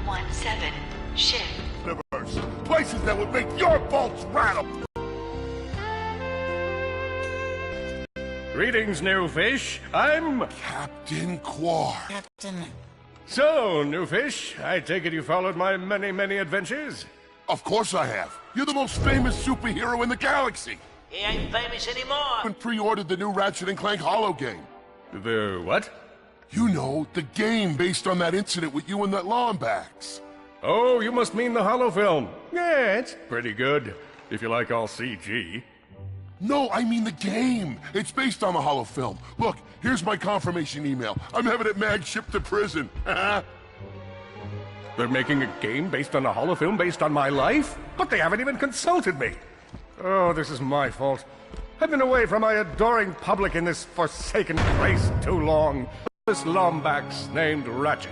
417. Shift. Universe. Places that would make your bolts rattle. Greetings, new fish. I'm... Captain Quark. Captain... So, new fish, I take it you followed my many adventures? Of course I have. You're the most famous superhero in the galaxy. He ain't famous anymore. And pre-ordered the new Ratchet and Clank Hollow game. The what? You know, the game based on that incident with you and that Lombax. Oh, you must mean the Hollow film. Yeah, it's pretty good, if you like all CG. No, I mean the game. It's based on the Hollow film. Look, here's my confirmation email. I'm having it mag shipped to prison. They're making a game based on a Hollow film based on my life? But they haven't even consulted me. Oh, this is my fault. I've been away from my adoring public in this forsaken place too long. This Lombax named Ratchet.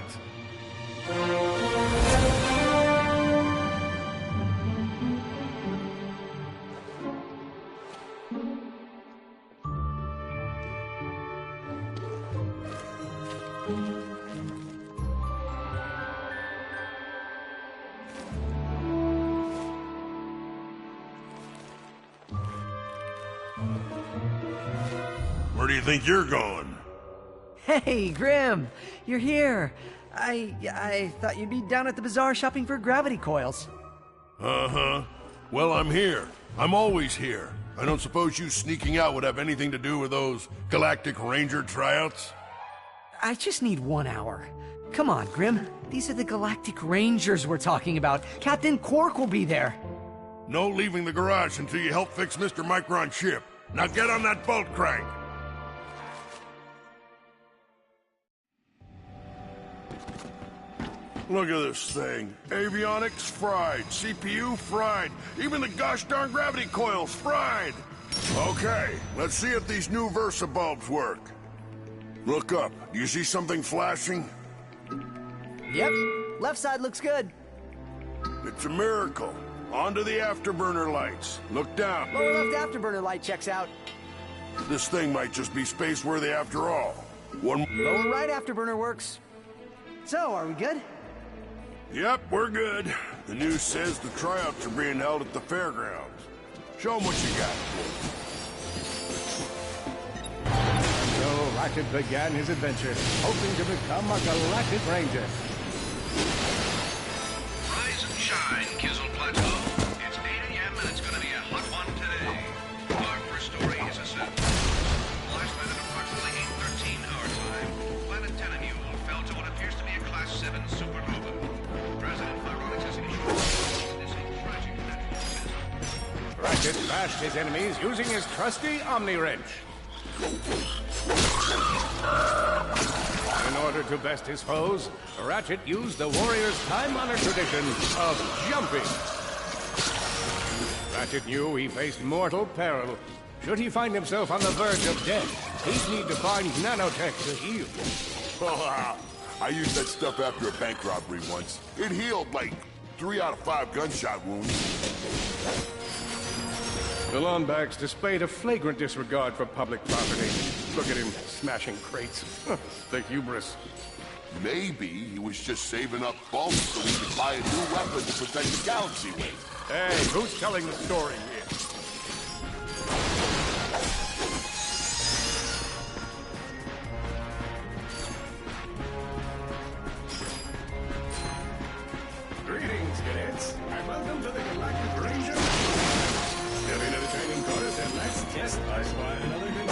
Where do you think you're going? Hey, Grim! You're here! I thought you'd be down at the bazaar shopping for gravity coils. Uh-huh. Well, I'm here. I'm always here. I don't suppose you sneaking out would have anything to do with those Galactic Ranger tryouts? I just need 1 hour. Come on, Grim. These are the Galactic Rangers we're talking about. Captain Quark will be there. No leaving the garage until you help fix Mr. Micron's ship. Now get on that bolt crank! Look at this thing. Avionics fried, CPU fried, even the gosh darn gravity coils fried! Okay, let's see if these new Versa bulbs work. Look up. Do you see something flashing? Yep. Left side looks good. It's a miracle. Onto the afterburner lights. Look down. Lower left afterburner light checks out. This thing might just be space-worthy after all. One... Lower right afterburner works. So, are we good? Yep, we're good. The news says the tryouts are being held at the fairgrounds. Show 'em what you got. So Ratchet began his adventure, hoping to become a Galactic Ranger. Rise and shine, Kizzle Plateau. It's 8 a.m. and it's going to be a hot one today. Our first story is a set. Last night at approximately 8:13 our time, Planet Tenamule fell to what appears to be a Class 7 supernova. President Fironics has issued this a tragic natural disaster. Ratchet bashed his enemies using his trusty Omni Wrench. In order to best his foes, Ratchet used the warrior's time-honored tradition of jumping. Ratchet knew he faced mortal peril. Should he find himself on the verge of death, he'd need to find nanotech to heal. I used that stuff after a bank robbery once. It healed like 3 out of 5 gunshot wounds. The Lombax displayed a flagrant disregard for public property. Look at him, smashing crates. The hubris. Maybe he was just saving up bolts so he could buy a new weapon to protect the galaxy with. Hey, who's telling the story here? Greetings, cadets, and welcome to the Galactic Ranger. Step into the training quarters and let's test I spy another good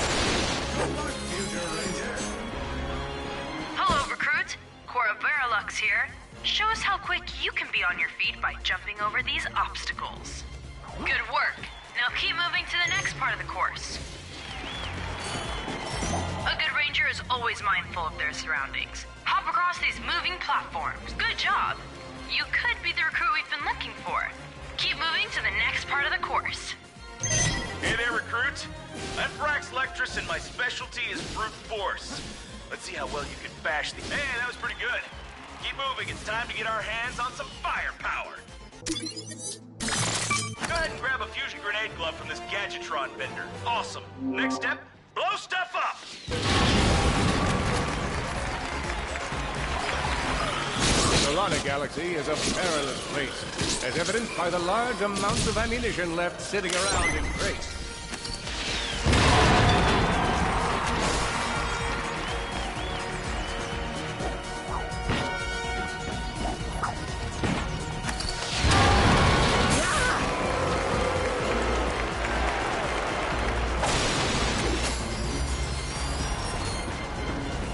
luck, future ranger. Hello, recruit. Cora Veralux here. Show us how quick you can be on your feet by jumping over these obstacles. Good work. Now keep moving to the next part of the course. A good ranger is always mindful of their surroundings. Hop across these moving platforms. Good job. You could be the recruit we've been looking for. Keep moving to the next part of the course. Hey there, recruit. I'm Brax Lectress, and my specialty is brute force. Let's see how well you can bash the... Hey, that was pretty good. Keep moving. It's time to get our hands on some firepower. Go ahead and grab a fusion grenade glove from this Gadgetron vendor. Awesome. Next step, blow stuff up. The on a galaxy is a perilous place, as evidenced by the large amounts of ammunition left sitting around in crates.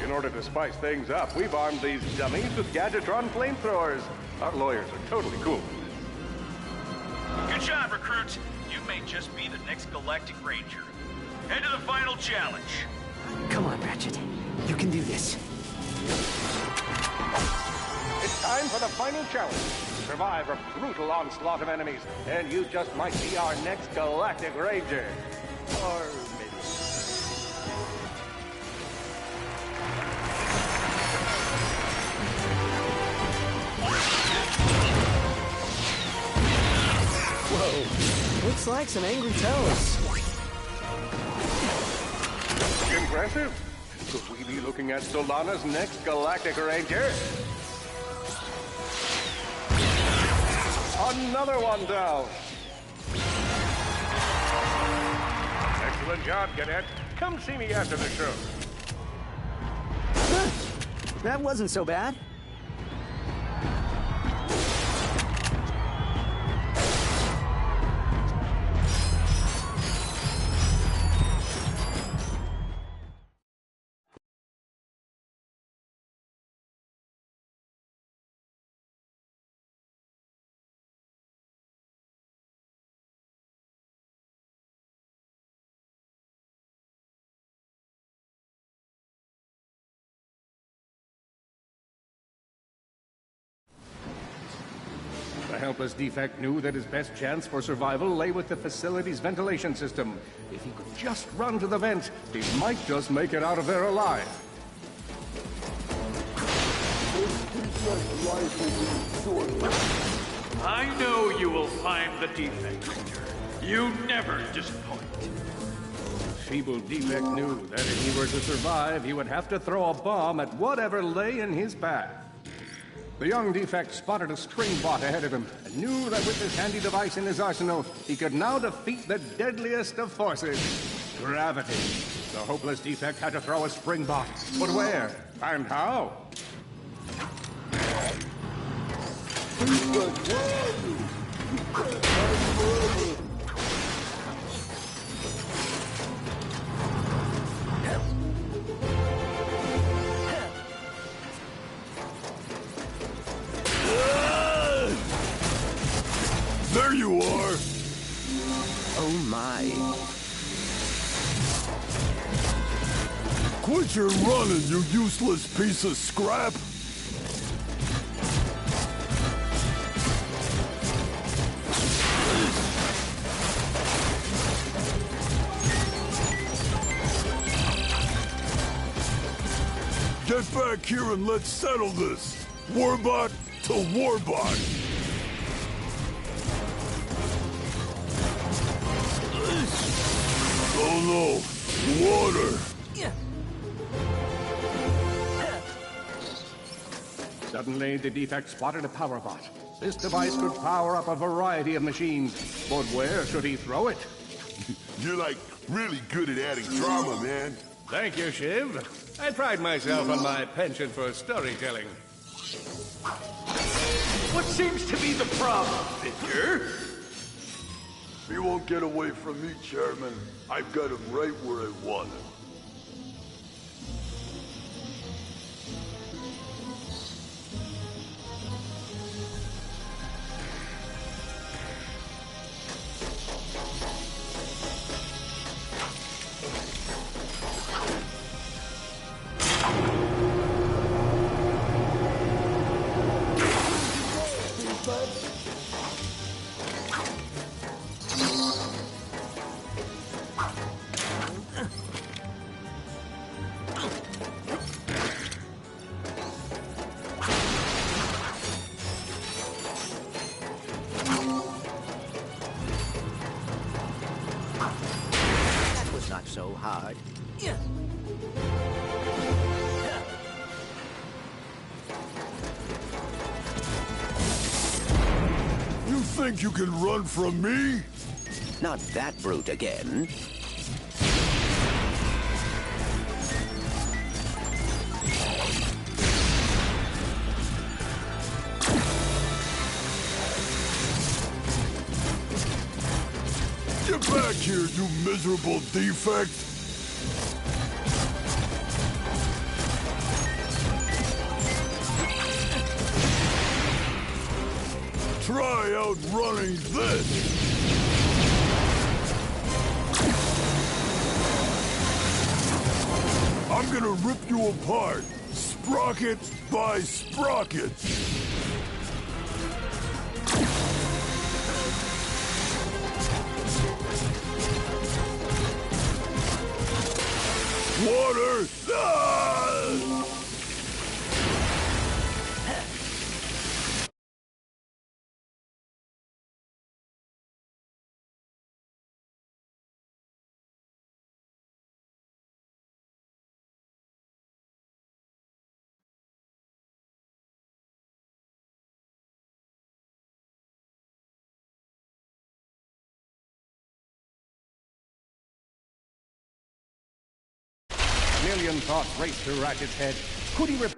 In order to spice things up, we've armed these dummies with Gadgetron flamethrowers. Our lawyers are totally cool. Good job, recruit. You may just be the next Galactic Ranger. Head to the final challenge. Come on, Ratchet. You can do this. It's time for the final challenge. Survive a brutal onslaught of enemies, and you just might be our next Galactic Ranger. Or maybe... Whoa. Looks like some angry toes. Impressive. Could we be looking at Solana's next Galactic Ranger? Another one down. Excellent job, Cadet. Come see me after the show. That wasn't so bad. The helpless defect knew that his best chance for survival lay with the facility's ventilation system. If he could just run to the vent, he might just make it out of there alive. I know you will find the defect, Ranger. You never disappoint. Feeble defect knew that if he were to survive, he would have to throw a bomb at whatever lay in his path. The young defect spotted a string bot ahead of him and knew that with this handy device in his arsenal, he could now defeat the deadliest of forces, gravity. The hopeless defect had to throw a spring bot, but where and how? There you are! Oh my. Quit your running, you useless piece of scrap! Get back here and let's settle this! Warbot to Warbot! Oh no! Water! Suddenly, the defect spotted a power bot. This device could power up a variety of machines, but where should he throw it? You're like really good at adding drama, man. Thank you, Shiv. I pride myself on my penchant for storytelling. What seems to be the problem, Victor? He won't get away from me, Chairman. I've got him right where I want him. Not so hard. think you can run from me? Not that brute again. Get back here, you miserable defect! Try outrunning this! I'm gonna rip you apart, sprocket by sprocket! Water! Ah! Million thoughts raced through Ratchet's head. Could he give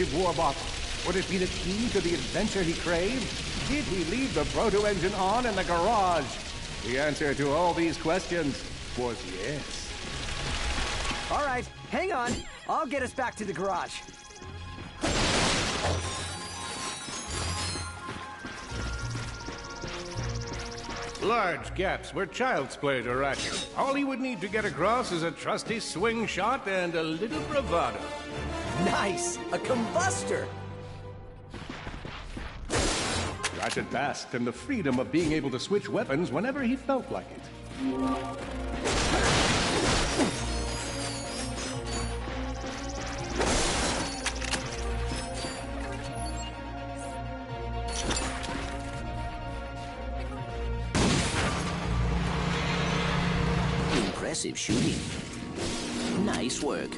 Warbot? Would it be the key to the adventure he craved? Did he leave the proto-engine on in the garage? The answer to all these questions was yes. All right, hang on. I'll get us back to the garage. Large gaps were child's play to Ratchet. All he would need to get across is a trusty swing shot and a little bravado. Nice! A combustor! Ratchet basked in the freedom of being able to switch weapons whenever he felt like it. Impressive shooting. Nice work.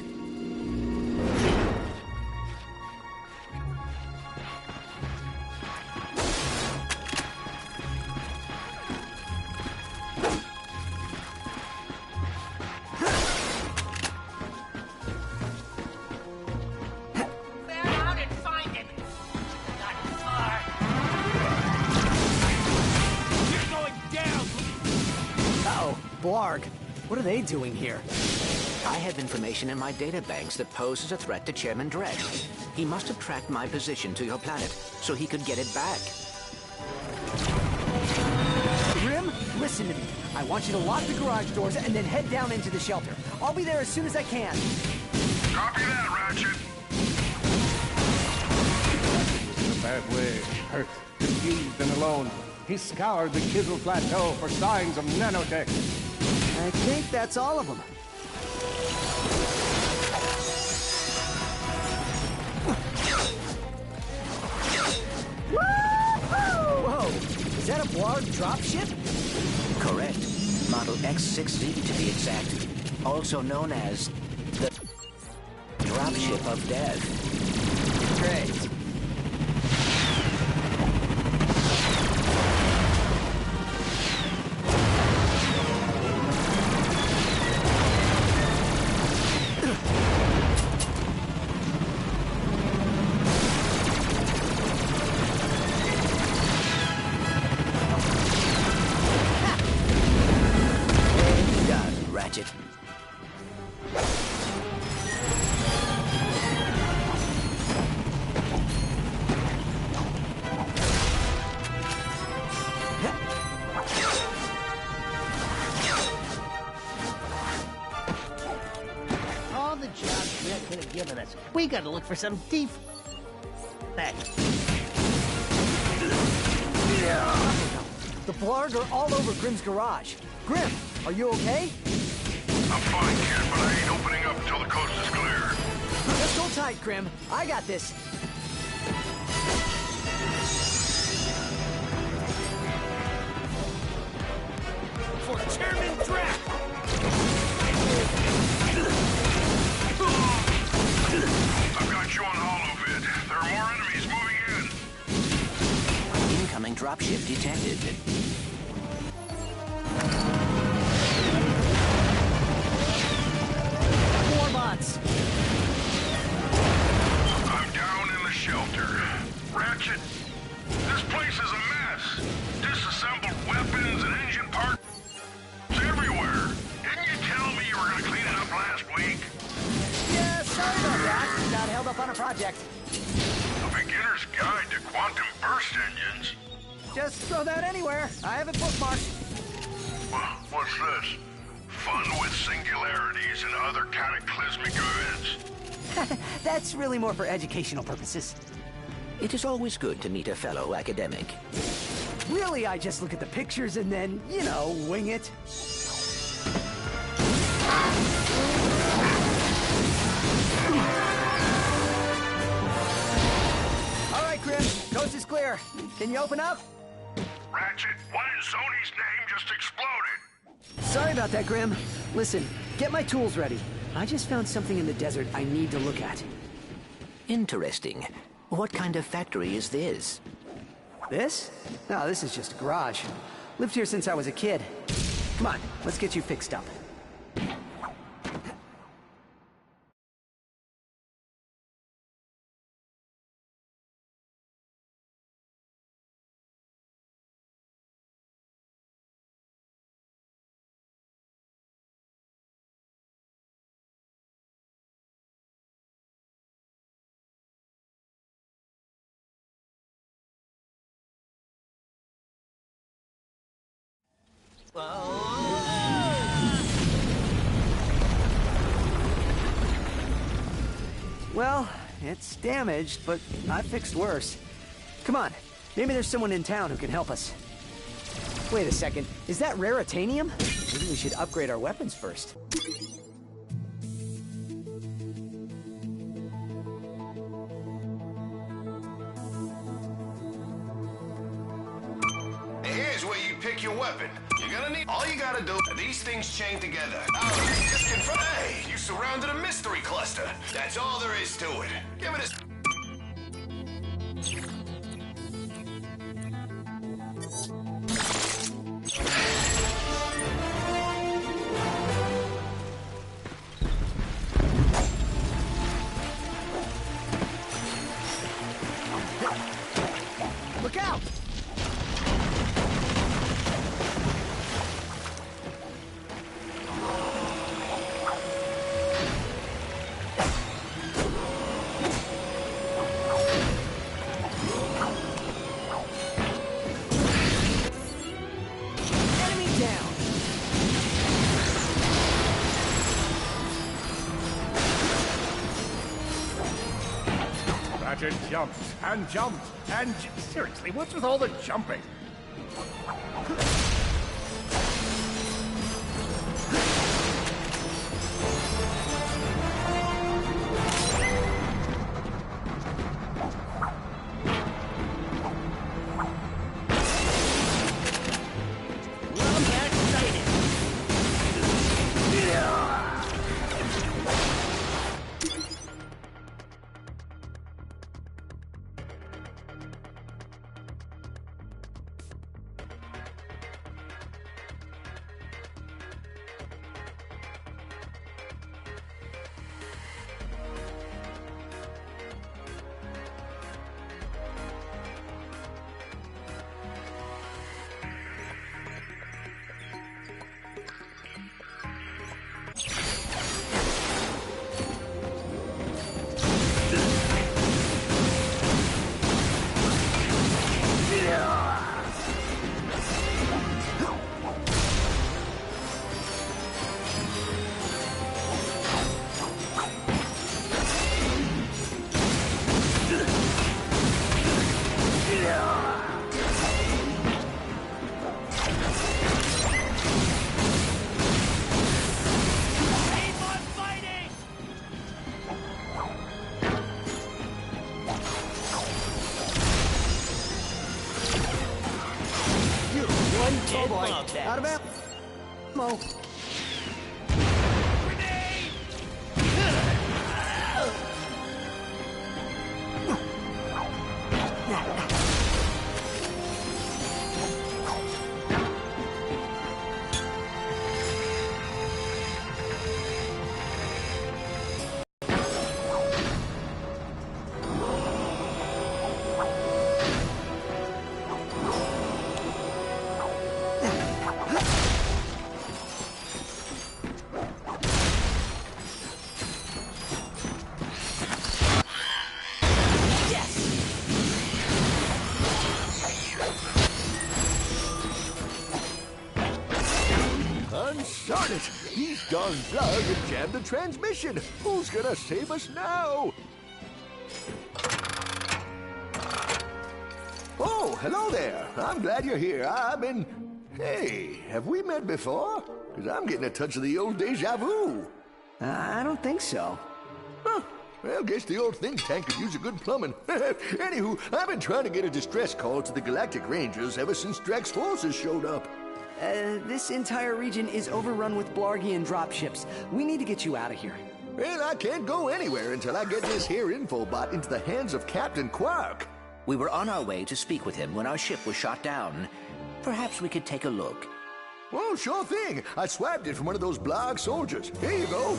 Blarg. What are they doing here? I have information in my databanks that poses a threat to Chairman Dredd. He must have tracked my position to your planet, so he could get it back. Grim, listen to me. I want you to lock the garage doors and then head down into the shelter. I'll be there as soon as I can. Copy that, Ratchet. In a bad way, hurt, confused, and alone, he scoured the Kizzle Plateau for signs of nanotech. I think that's all of them. Whoa! Is that a Blarg dropship? Correct. Model X6Z to be exact. Also known as the dropship of death. Great. Done, Ratchet. All the jobs Red could have given us. We gotta look for some deep... The Blarg are all over Grim's garage. Grim, are you okay? I'm fine, kid, but I ain't opening up until the coast is clear. Just hold tight, Grim. I got this. For Chairman Dredd! I've got you on holovid. There are more enemies moving in. Incoming dropship detected. More bots. I'm down in the shelter. Ratchet, this place is a mess. Disassembled weapons and engine parts everywhere. Didn't you tell me you were gonna clean it up last week? Yeah, sorry about that. Got held up on a project. A beginner's guide to quantum burst engines. Just throw that anywhere. I have it bookmarked. What's this? Fun with singularities and other cataclysmic events. That's really more for educational purposes. It is always good to meet a fellow academic. Really, I just look at the pictures and then, you know, wing it. All right, Grim. Coast is clear. Can you open up? Ratchet, what in Sony's name just exploded? Sorry about that, Grim. Listen, get my tools ready. I just found something in the desert I need to look at. Interesting. What kind of factory is this? This? No, this is just a garage. Lived here since I was a kid. Come on, let's get you fixed up. Well, it's damaged, but I've fixed worse. Come on, maybe there's someone in town who can help us. Wait a second, is that raritanium? Maybe we should upgrade our weapons first. Here's where you pick your weapon. You're gonna need... All you gotta do... These things chain together. Oh, just confirm... Hey, you surrounded a mystery cluster. That's all there is to it. Give it a... Look out! Ratchet jumped and jumped and... Seriously, what's with all the jumping? Out of ammo. These darn slugs have jammed the transmission. Who's gonna save us now? Oh, hello there. I'm glad you're here. Hey, have we met before? Because I'm getting a touch of the old deja vu. I don't think so. Huh. Well, guess the old think tank could use a good plumbing. Anywho, I've been trying to get a distress call to the Galactic Rangers ever since Drax's forces showed up. This entire region is overrun with Blargian dropships. We need to get you out of here. Well, I can't go anywhere until I get this here infobot into the hands of Captain Quark. We were on our way to speak with him when our ship was shot down. Perhaps we could take a look. Well, sure thing. I swapped it from one of those Blarg soldiers. Here you go.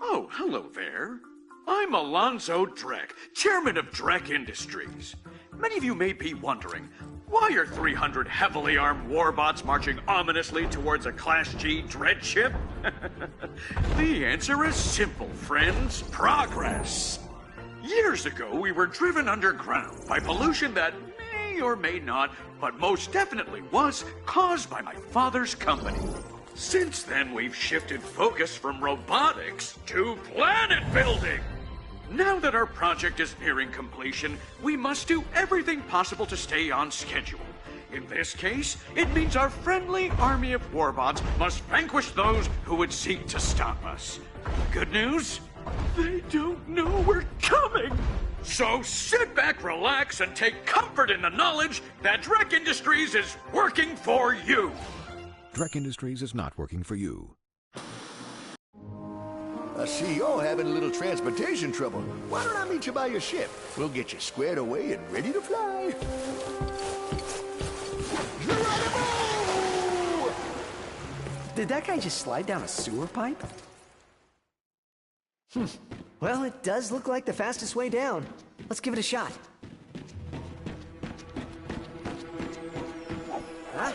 Oh, hello there. I'm Alonzo Drek, chairman of Drek Industries. Many of you may be wondering, why are 300 heavily armed warbots marching ominously towards a Class G dread ship? The answer is simple, friends. Progress. Years ago, we were driven underground by pollution that may or may not, but most definitely was, caused by my father's company. Since then, we've shifted focus from robotics to planet building. Now that our project is nearing completion, we must do everything possible to stay on schedule. In this case, it means our friendly army of warbots must vanquish those who would seek to stop us. Good news? They don't know we're coming! So sit back, relax, and take comfort in the knowledge that Drek Industries is working for you! Drek Industries is not working for you. I see you're having a little transportation trouble. Why don't I meet you by your ship? We'll get you squared away and ready to fly. Geronimo! Did that guy just slide down a sewer pipe? Well, it does look like the fastest way down. Let's give it a shot. Huh?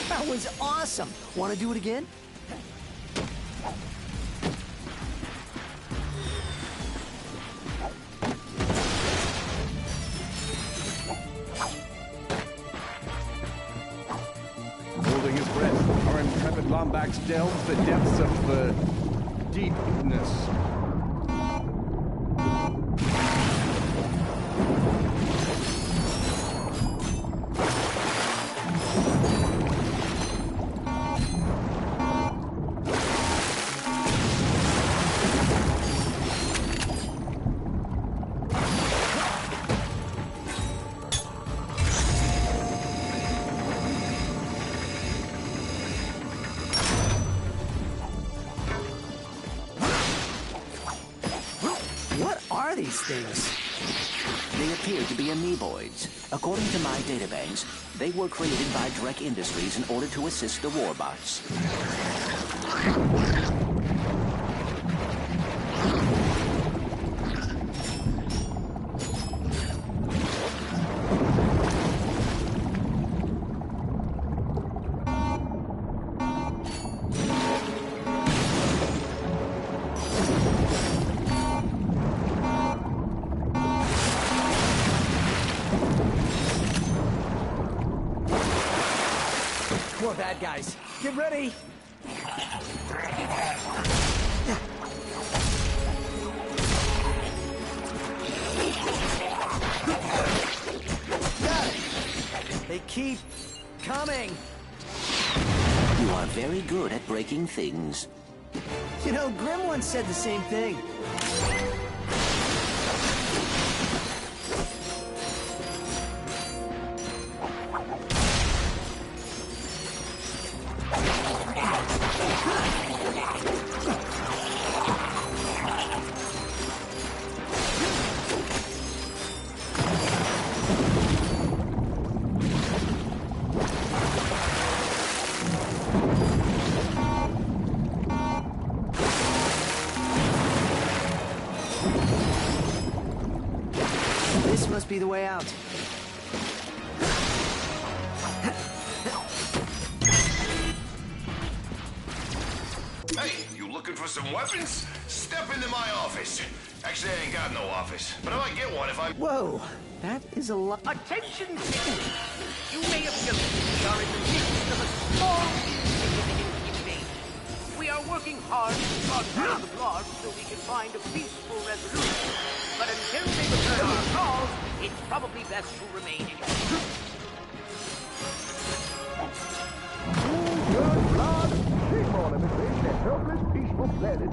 That was awesome. Want to do it again? Drax delves the depths of deepness. Things. They appear to be amoeboids. According to my databanks, they were created by Drek Industries in order to assist the warbots. More bad guys. Get ready! Got it! They keep coming! You are very good at breaking things. You know, Grim once said the same thing. This must be the way out. Hey, you looking for some weapons? Step into my office. Actually, I ain't got no office, but I might get one if I... Whoa, that is a lot. Attention, citizens! You may have noticed we are in the midst of a small insignificant invasion. We are working hard to broadcast the blog so we can find a peaceful resolution. But until they return our calls, it's probably best to remain in your group. Good blood! Shame on him invading a helpless, peaceful planet.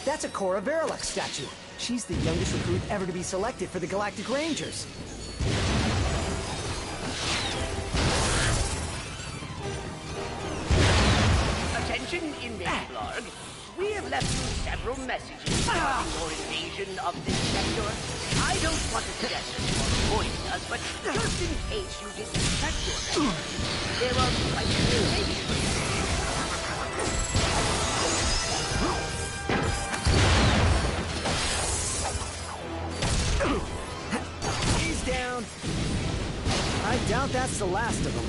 That's a Cora Verilux statue. She's the youngest recruit ever to be selected for the Galactic Rangers. Attention, Invasion. We have left you several messages regarding your invasion of this sector. I don't want to suggest that you are avoiding us, but just in case you didn't check your messages, there are quite a few messages. He's down. I doubt that's the last of them.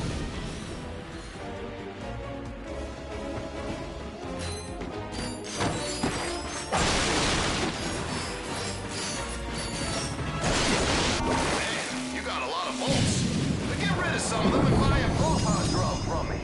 Man, you got a lot of bolts. But get rid of some of them and buy a proton drum from me.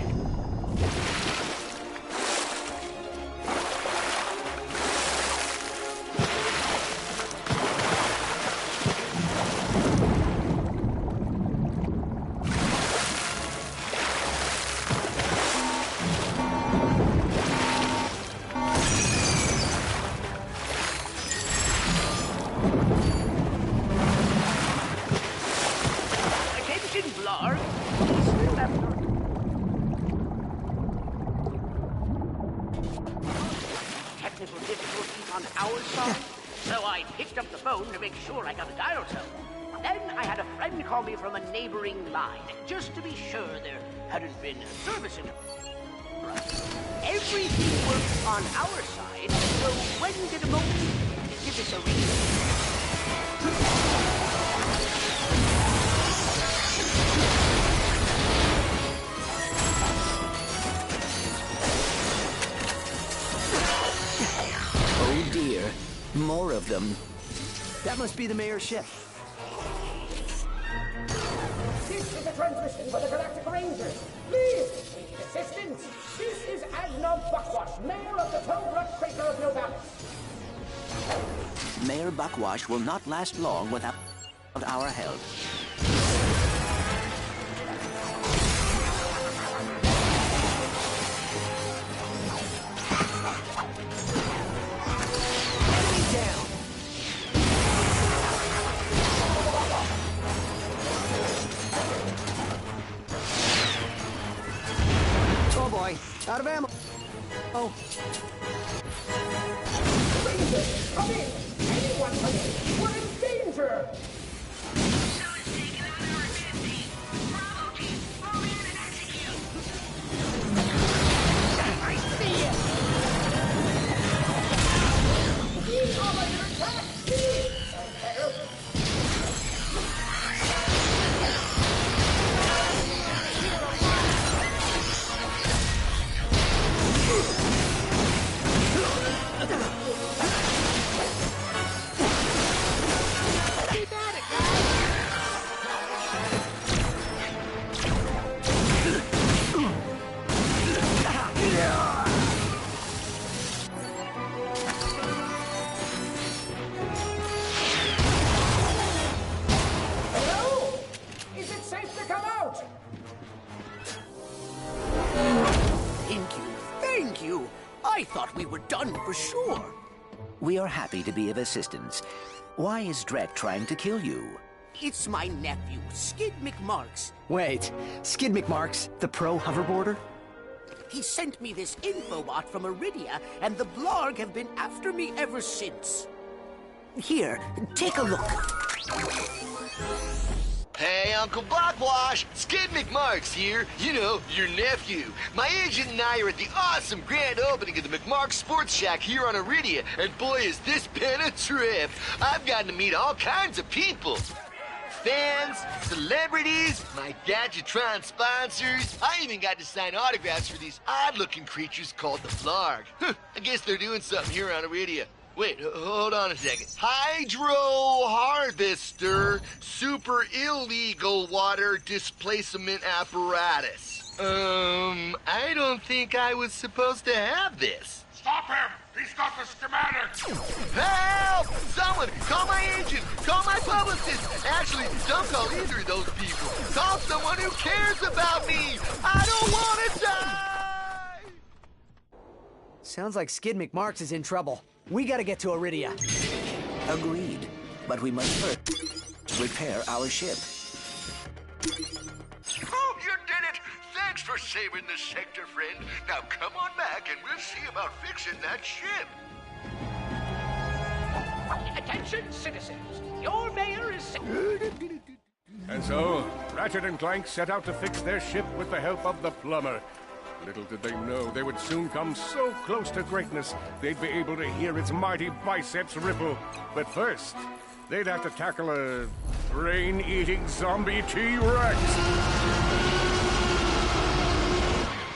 the phone to make sure I got a dial tone. Then I had a friend call me from a neighboring line, just to be sure there hadn't been a service interruption. Everything worked on our side, so when did a moment give us a reason? Oh dear, more of them. That must be the mayor's ship. This is a transmission for the Galactic Rangers. Please, we need assistance. This is Adnob Buckwash, mayor of the Toad Crater of Novalis. Mayor Buckwash will not last long without our help. Oh boy, out of ammo. Oh. Rangers, come in! Anyone come in! We're in danger! Someone's taken out our advance team. Bravo team, fall in and execute. I see it! We are under attack! See? Hello? Is it safe to come out? Thank you. I thought we were done for sure. We are happy to be of assistance. Why is Drek trying to kill you? It's my nephew, Skid McMarks. Wait, Skid McMarks, the pro hoverboarder? He sent me this infobot from Iridia, and the Blarg have been after me ever since. Here, take a look. Hey, Uncle Buckwash! Skid McMarks here. You know, your nephew. My agent and I are at the awesome grand opening of the McMarks Sports Shack here on Iridia, and boy, has this been a trip. I've gotten to meet all kinds of people. Fans, celebrities, my Gadgetron sponsors. I even got to sign autographs for these odd-looking creatures called the Blarg. I guess they're doing something here on Iridia. Wait, hold on a second. Hydro Harvester Super Illegal Water Displacement Apparatus. I don't think I was supposed to have this. Stop him! He's got the schematics! Help! Someone! Call my agent! Call my publicist! Actually, don't call either of those people. Call someone who cares about me! I don't want to die! Sounds like Skid McMarks is in trouble. We gotta get to Iridia. Agreed. But we must first repair our ship. Oh, you did it! Thanks for saving the sector, friend. Now come on back and we'll see about fixing that ship. Attention, citizens. Your mayor is... And so, Ratchet and Clank set out to fix their ship with the help of the plumber. Little did they know they would soon come so close to greatness, they'd be able to hear its mighty biceps ripple. But first, they'd have to tackle a brain-eating zombie T-Rex.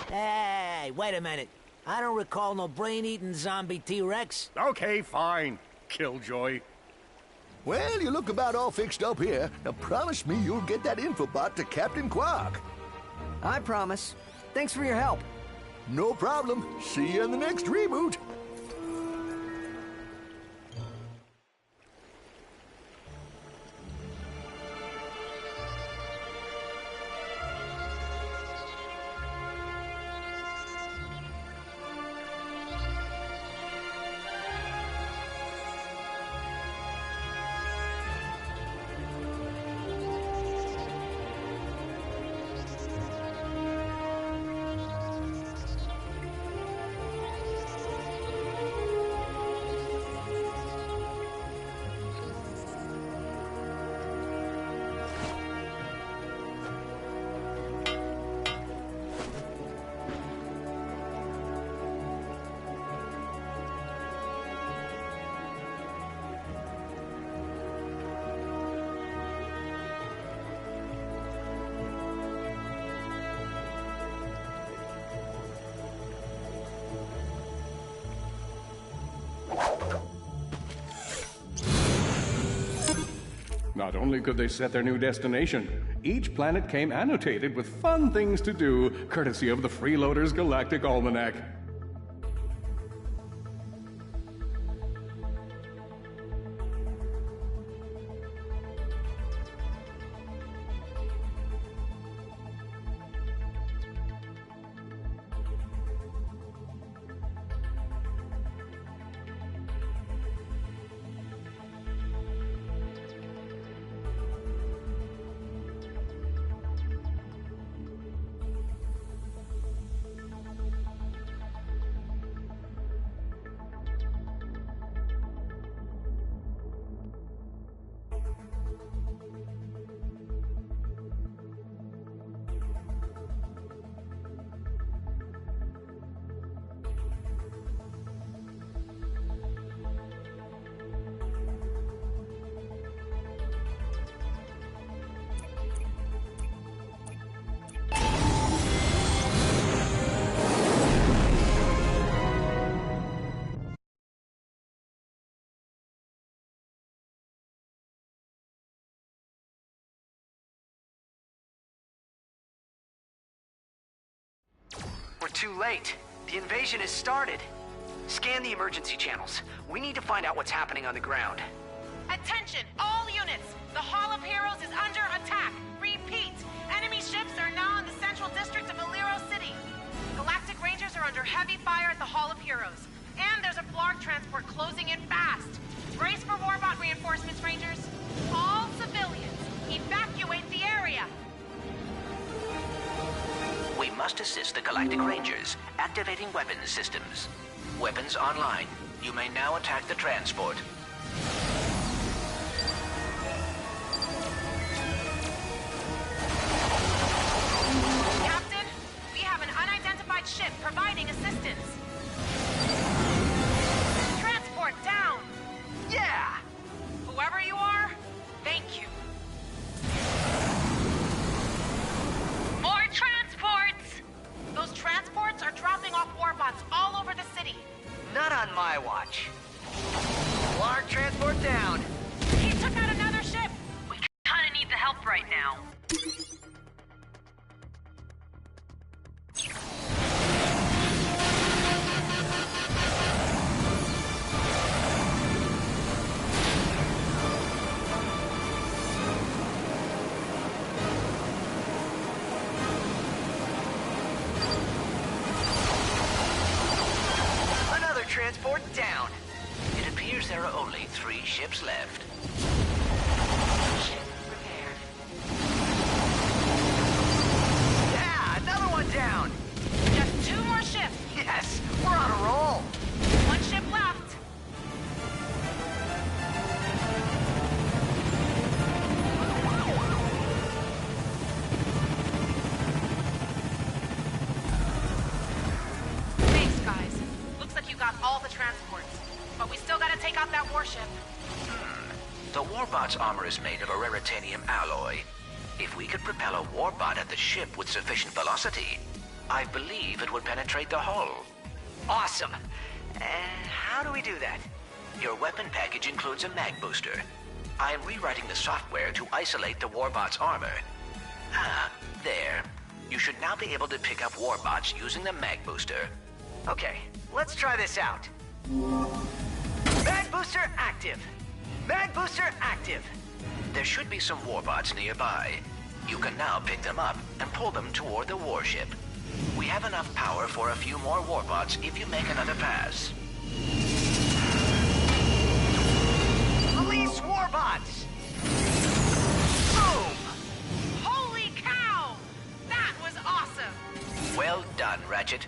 Hey, wait a minute. I don't recall no brain-eating zombie T-Rex. Okay, fine. Killjoy. Well, you look about all fixed up here. Now promise me you'll get that infobot to Captain Quark. I promise. Thanks for your help. No problem. See you in the next reboot. Not only could they set their new destination, each planet came annotated with fun things to do, courtesy of the Freeloader's Galactic Almanac. We're too late. The invasion has started. Scan the emergency channels. We need to find out what's happening on the ground. Attention, all units! The Hall of Heroes is under attack. Repeat, enemy ships are now in the central district of Aliro City. Galactic Rangers are under heavy fire at the Hall of Heroes. And there's a Blarg transport closing in fast. Brace for Warbot reinforcements, Rangers. All civilians, evacuate the area. We must assist the Galactic Rangers, activating weapons systems. Weapons online. You may now attack the transport. Captain, we have an unidentified ship providing assistance. Transport down! Yeah! Whoever you are, thank you. More transports! Those transports are dropping off warbots all over the city. Not on my watch. Blarg transport down. He took out another ship. We kinda need the help right now. Transport down. It appears there are only 3 ships left. Ship repaired. Yeah, another one down. Just 2 more ships. Yes, we're on a roll. 1 ship left. Thanks, guys. Looks like you got all the transports. But we still gotta take out that warship. The warbot's armor is made of a raritanium alloy. If we could propel a warbot at the ship with sufficient velocity, I believe it would penetrate the hull. Awesome. And how do we do that? Your weapon package includes a mag booster. I am rewriting the software to isolate the warbot's armor. Ah, there. You should now be able to pick up warbots using the mag booster. Okay, let's try this out. Mag booster active. Mag booster active. There should be some warbots nearby. You can now pick them up and pull them toward the warship. We have enough power for a few more warbots if you make another pass. Release warbots! Boom! Holy cow! That was awesome! Well done, Ratchet.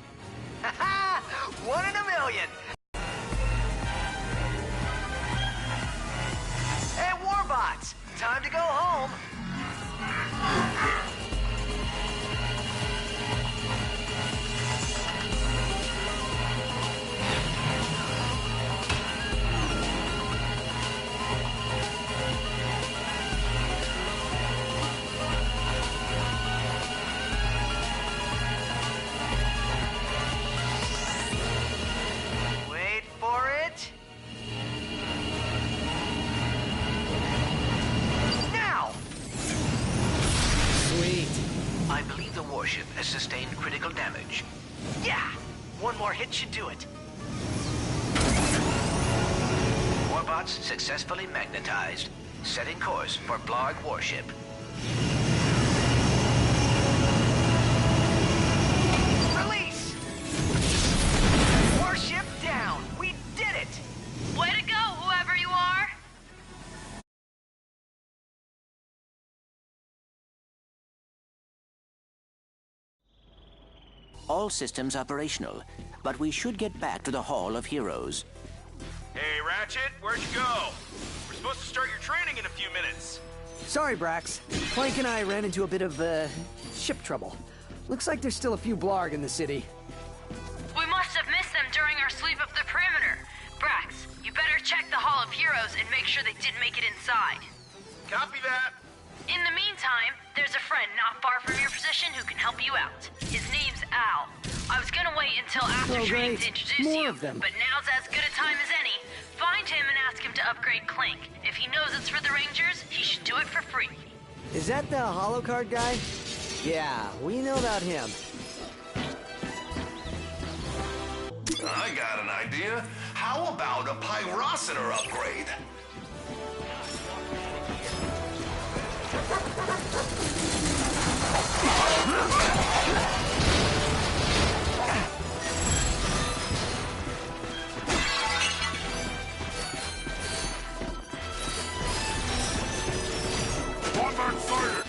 Haha! 1 in a million! Hey, warbots! Time to go home! Wait for it. warship has sustained critical damage. Yeah! One more hit should do it. Warbots successfully magnetized. Setting course for Blarg warship. Release! Warship down! We did it! Way to go, whoever you are! All systems operational, but we should get back to the Hall of Heroes. Hey, Ratchet, where'd you go? We're supposed to start your training in a few minutes. Sorry, Brax. Clank and I ran into a bit of, ship trouble. Looks like there's still a few Blarg in the city. We must have missed them during our sweep of the perimeter. Brax, you better check the Hall of Heroes and make sure they didn't make it inside. Copy that. In the meantime, there's a friend not far from your position who can help you out. His name's Al. I was gonna wait until after training to introduce More you, of them. but now's as good a time as any. Find him and ask him to upgrade Clank. If he knows it's for the Rangers, he should do it for free. Is that the holocard guy? Yeah, we know about him. I got an idea. How about a pyrocitor upgrade? One-man fighter!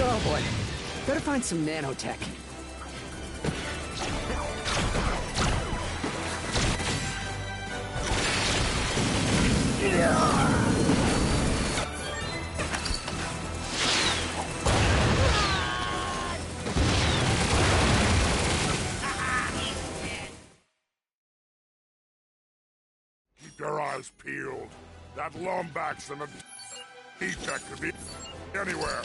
Oh boy. Better find some nanotech. Keep your eyes peeled. That Lombax and the D-Tech could be anywhere.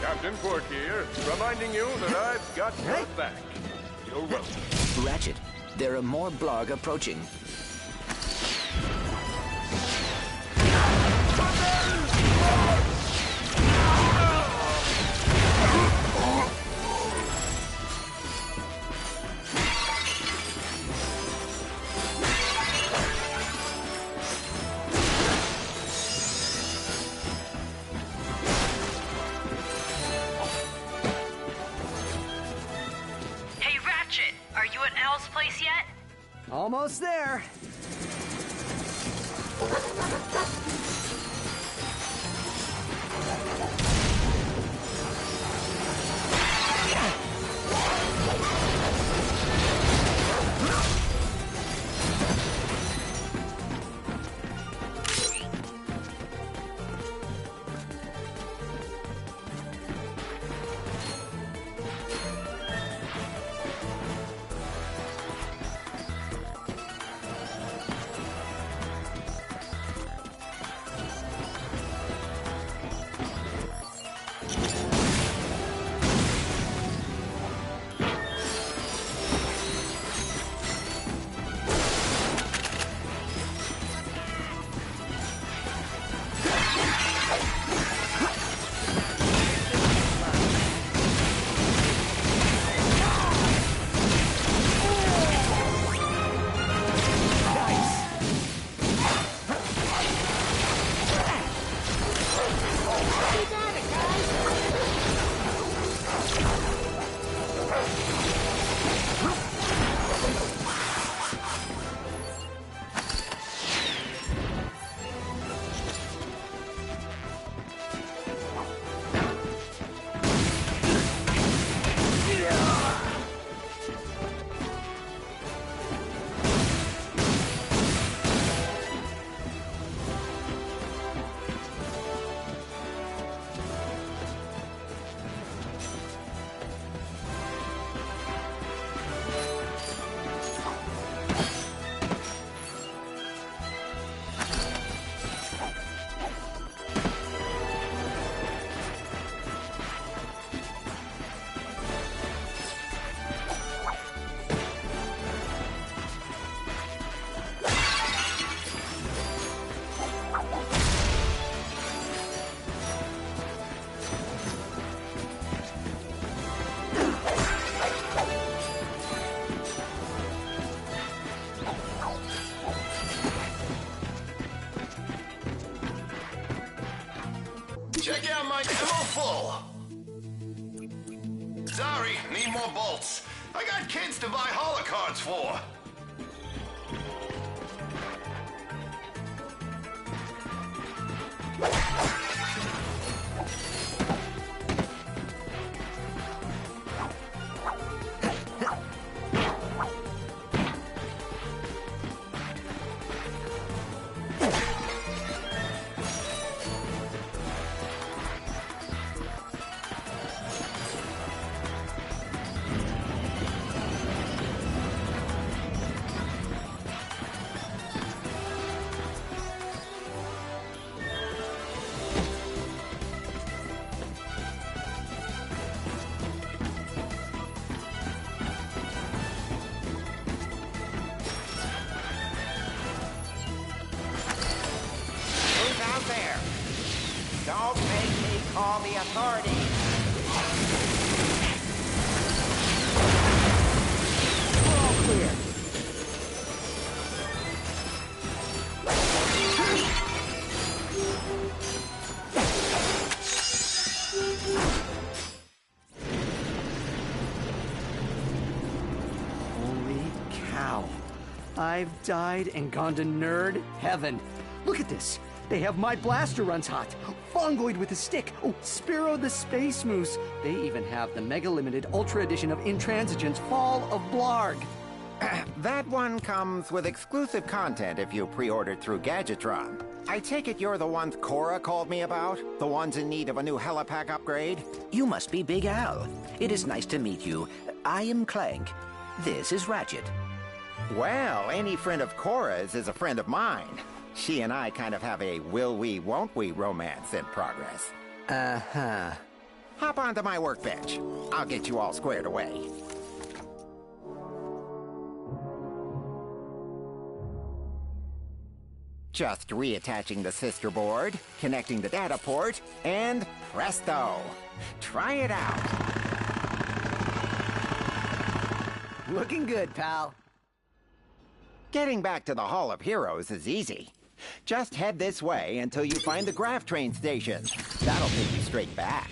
Captain Quark here, reminding you that I've got your back. You're welcome. Ratchet, there are more Blarg approaching. Hey, Ratchet, are you at Al's place yet? Almost there. Ammo full. Sorry, need more bolts. I got kids to buy holocards for. Don't make me call the authorities. We're all clear. Holy cow. I've died and gone to nerd heaven. Look at this. They have My Blaster Runs Hot, Fongoid with a Stick, oh, Spiro the Space Moose. They even have the Mega Limited Ultra Edition of Intransigence Fall of Blarg. That one comes with exclusive content if you pre-ordered through Gadgetron. I take it you're the ones Cora called me about? The ones in need of a new helipack upgrade? You must be Big Al. It is nice to meet you. I am Clank. This is Ratchet. Well, any friend of Cora's is a friend of mine. She and I kind of have a will we, won't we romance in progress. Uh-huh. Hop onto my workbench. I'll get you all squared away. Just reattaching the sister board, connecting the data port, and presto! Try it out. Looking good, pal. Getting back to the Hall of Heroes is easy. Just head this way until you find the Graph Train station. That'll take you straight back.